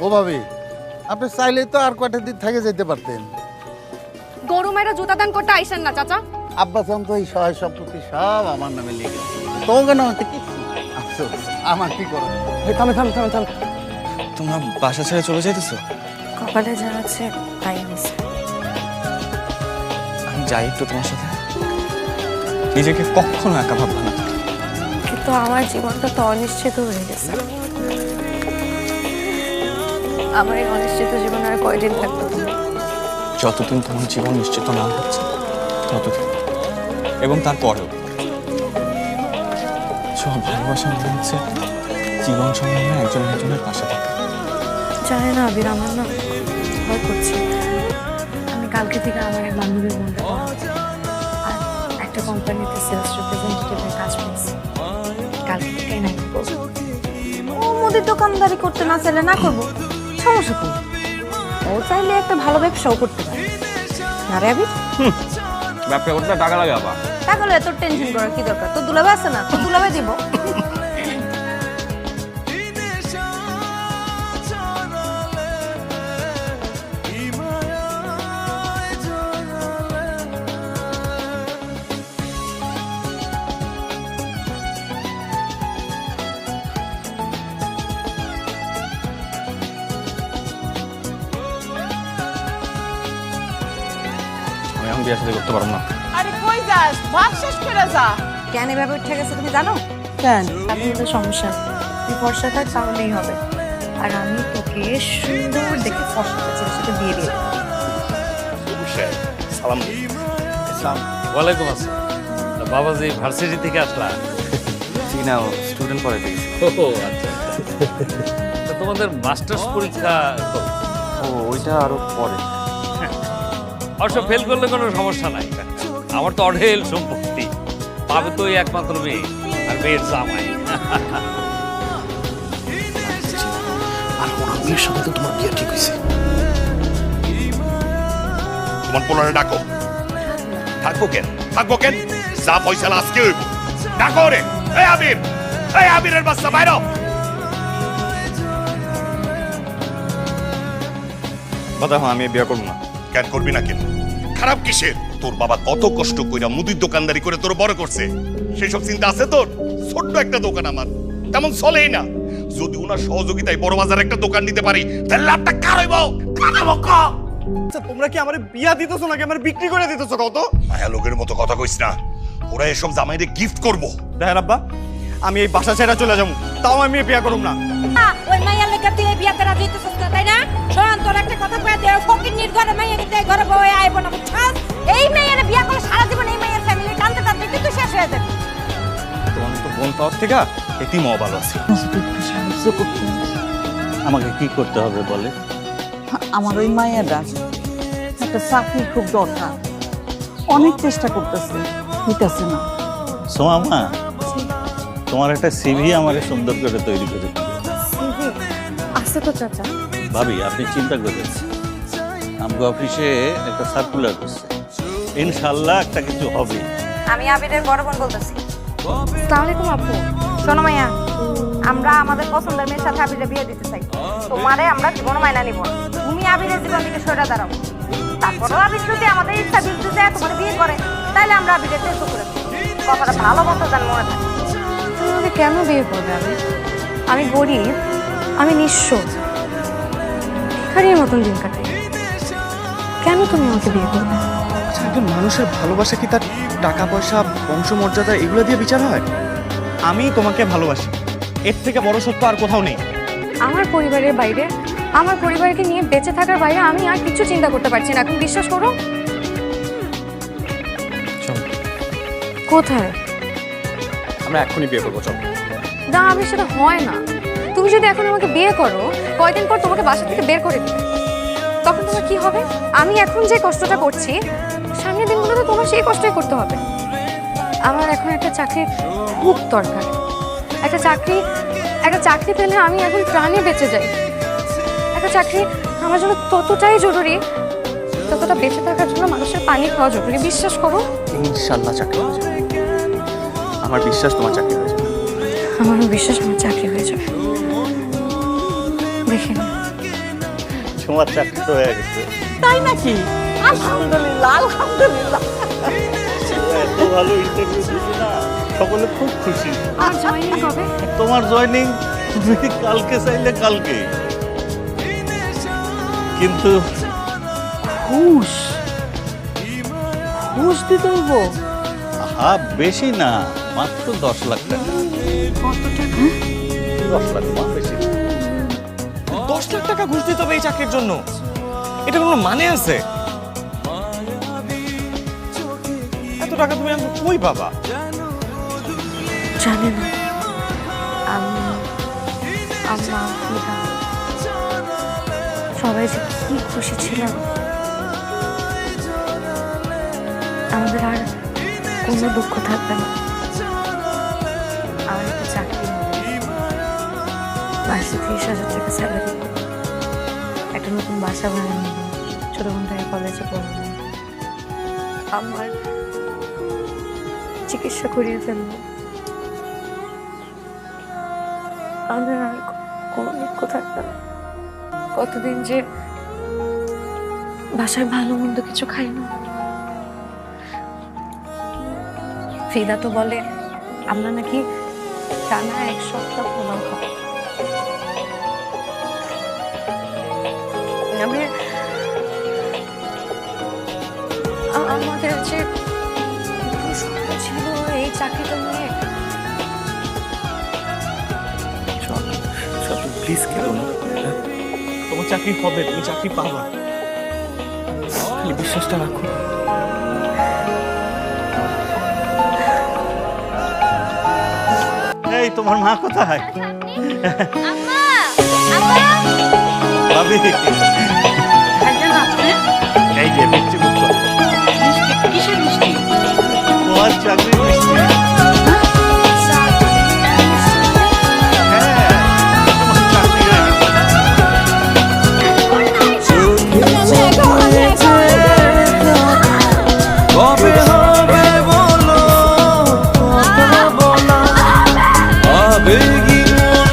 ও ভাবি, আপনি চাইলে তো আর কয়টা দিন থেকে যেতে পারতেন। গরু মেরা জুতা দান করতে আইসেন না চাচা। আব্বা চান তো এই সহায় সম্পত্তি সব আমার নামে লিখে তোমাকে নামে কি আফসোস, আমার কি করো। থামে থামে থামে থামে, তোমরা বাসা ছেড়ে চলে যাইতেছো? কপালে যা আছে তাই হয়েছে। আমি যাই একটু তোমার সাথে। নিজেকে কখনো একা ভাববো না। কিন্তু আমার জীবনটা তো অনিশ্চিত হয়ে গেছে। আমার এই অনিশ্চিত জীবন আর কয়দিন থাকবে? যতদিন তোমার জীবন নিশ্চিত না হচ্ছে ততদিন, এবং তারপরেও সব ভালোবাসা মনে হচ্ছে জীবন সংগ্রামে একজন একজনের পাশে থাকে। জানি না আবির, আমার না ভয় করছে। আমি কালকে থেকে আমার এক বান্ধবীর বন্ধু আর একটা কোম্পানিতে সেলস রিপ্রেজেন্টেটিভের কাজ পেয়েছি। কালকে থেকেই নাই ও মুদির দোকানদারি করতে না চাইলে না করবো, সমস্যা কি? ও চাইলে একটা ভালো ব্যবসাও করতে পারে না রে আবির? ব্যবসা করতে টাকা লাগে আবার। টাকা হলে তোর টেনশন করার কি দরকার? তোর দুলাভাই আছে না, তোর দুলাভাই দিব। আমি এখন বিয়ে সাথে করতে পারবো না। আরে কই যাস? ভাত শেষ করে যা। কেন এভাবে উঠে গেছে তুমি জানো? কেন? আমি হলে সমস্যা, তুই ফর্সা থাক তাহলেই হবে। আর আমি তোকে সুন্দর দেখে ফর্সা ছেলের সাথে বিয়ে দিয়ে দেবো। সালাম। ওয়ালাইকুম আসসালাম। বাবাজি ভার্সিটি থেকে আসলা? জি না, স্টুডেন্ট পড়ে দেখি। ও আচ্ছা। তা তোমাদের মাস্টার্স পরীক্ষা কবে? ও ওইটা আরো পরে। অবশ্য ফেল করলে কোনো সমস্যা নাই, আমার তো অঢেল সম্পত্তি, পাবে তো ওই একমাত্র মেয়ে আর মেয়ের জামাই। আর ওনার মেয়ের সাথে তো তোমার বিয়ে ঠিক হয়েছে। তোমার পোলারে ডাকো। থাকবো কেন? থাকবো কেন? যা ফয়সালা আজকে হইব। ডাকো রে। এই আবির, এই আবিরের বাচ্চা বাইরো। বাবা আমি বিয়ে করবো না। কেন করবি না কেন? খারাপ কিসের? তোর বাবা কত কষ্ট কইরা মুদির দোকানদারি করে তোর বড় করছে, সেই সব চিন্তা আছে তোর? ছোট্ট একটা দোকান আমার, তেমন চলেই না। যদি ওনার সহযোগিতায় বড় বাজারে একটা দোকান নিতে পারি তাহলে লাভটা কার হইব? আচ্ছা তোমরা কি আমারে বিয়া দিতেছো নাকি আমার বিক্রি করে দিতেছো? কত মায়া লোকের মতো কথা কইস না। ওরা এসব জামাইরে গিফট করব। দেখেন আব্বা, আমি এই বাসা ছেড়ে চলে যাবো, তাও আমি বিয়ে করব না। ওই মাইয়ার লেগে তুই এই বিয়াতে রাজি হইতেছিস না, তাই না? শোন, তোর একটা কথা কয়ে দে, ফকিন্নির ঘরে মাইয়া কিন্তু এই ঘরে বউ আইব না, বুঝছস? এই মাইয়ারে বিয়া করে সারা জীবন এই মাইয়ার ফ্যামিলি টানতে টানতে তুই তো শেষ হয়ে যাবি। তোমার তো বোন পাওয়ার থেকে এতিমও ভালো আছে। আমাকে কি করতে হবে বলে? আমার ওই মায়েরা একটা চাকরি খুব দরকার, অনেক চেষ্টা করতেছে, হইতেছে না। সোমা, তোমার একটা সিভি আমাকে সুন্দর করে তৈরি করে দিবে। আছে তো চাচা। ভাবি আপনি চিন্তা করেন, আমগো অফিসে একটা সার্কুলার করছে, ইনশাল্লাহ একটা কিছু হবে। আমি আবিরের বড় বোন বলতেছি। আসসালামু আলাইকুম আপু। শোনো মাইয়া, আমরা আমাদের পছন্দের মেয়ের সাথে আবিরের বিয়ে দিতে চাই। তোমারে আমরা জীবন মাইনা নিব না। তুমি আবিরের জীবন থেকে সরে দাঁড়াও। তারপরেও আবির যদি আমাদের ইচ্ছা বিরুদ্ধে যায় তোমার বিয়ে করে, তাহলে আমরা আবিরের চেষ্টা করে দেবো। কথাটা ভালো মতো জান মনে থাকে। তুমি আমাকে কেন বিয়ে করবে? আমি গরিব, আমি নিঃস্ব, ভিখারির মতন দিন কাটাই। কেন তুমি আমাকে বিয়ে করবে? একজন মানুষের ভালোবাসা কি তার টাকা পয়সা বংশমর্যাদা এগুলো দিয়ে বিচার হয়? আমি তোমাকে ভালোবাসি, এর থেকে বড় সত্য আর কোথাও নেই। আমার পরিবারের বাইরে, আমার পরিবারকে নিয়ে বেঁচে থাকার বাইরে আমি আর কিছু চিন্তা করতে পারছি না। এখন বিশ্বাস করো। কোথায়? আমরা এখনই বিয়ে করবো, চল। না, আমি সেটা হয় না। তুমি যদি এখন আমাকে বিয়ে করো, কয়দিন পর তোমাকে বাসা থেকে বের করে দিবে। তখন তোমার কি হবে? আমি এখন যে কষ্টটা করছি, সামনের দিনগুলোতে তোমার সেই কষ্টই করতে হবে। আমার এখন একটা চাকরির খুব দরকার। একটা চাকরি পেলে আমি এখন প্রাণে বেঁচে যাই। একটা চাকরি আমার জন্য ততটাই জরুরি, ততটা বেঁচে থাকার জন্য মানুষের পানি খাওয়া জরুরি। বিশ্বাস করো। ইনশাল্লাহ চাকরি হয়ে যাবে, আমার বিশ্বাস তোমার চাকরি হয়ে যাবে। আমারও বিশ্বাস আমার চাকরি হয়ে যাবে। দেখে তোমার চাকরি তো হয়ে গেছে। তাই নাকি? আলহামদুলিল্লাহ, আলহামদুলিল্লাহ। এত ভালো ইন্টারভিউ দিছি না, সকলে খুব খুশি। আর জয়েনিং কবে? তোমার জয়েনিং তুমি কালকে চাইলে কালকে, কিন্তু ঘুষ ঘুষ দিতে হইব? বেশি না, মাত্র 10 লাখ টাকা। কত টাকা? 10 লাখ মা, বেশি না। 10 লাখ টাকা ঘুষ দিতে হবে এই চাকরির জন্য? এটা কোনো মানে আছে? এত টাকা তুমি আমাকে কই পাবা? জানি না। আমি, আম্মা, ফিদা সবাই যে কি খুশি ছিলাম। আমাদের আর কোনো দুঃখ থাকবে না। আমার একটা চাকরি হবে, মাসে 30,000 টাকা স্যালারি, একটা নতুন বাসা ভাড়া নেব, ছোট বোনটাকে কলেজে পড়বো, আমার চিকিৎসা করিয়ে ফেলবো। আমাদের আর কোনো দুঃখ থাকবে না। কতদিন যে বাসায় ভালো মন্দ কিছু খাই না। ফিদা তো বলে আমরা নাকি টানা 1 সপ্তাহ পোলাও খাবো। আমাদের যে স্বপ্ন ছিল এই চাকরিটা নিয়ে। প্লিজ কেন না, তোমার চাকরি হবে, তুমি চাকরি পাবা, খালি বিশ্বাসটা রাখো। এই তোমার মা কোথায়? ভাবি, এই যে মিষ্টি মুখ, কিসের মিষ্টি? তোমার চাকরি মিষ্টি।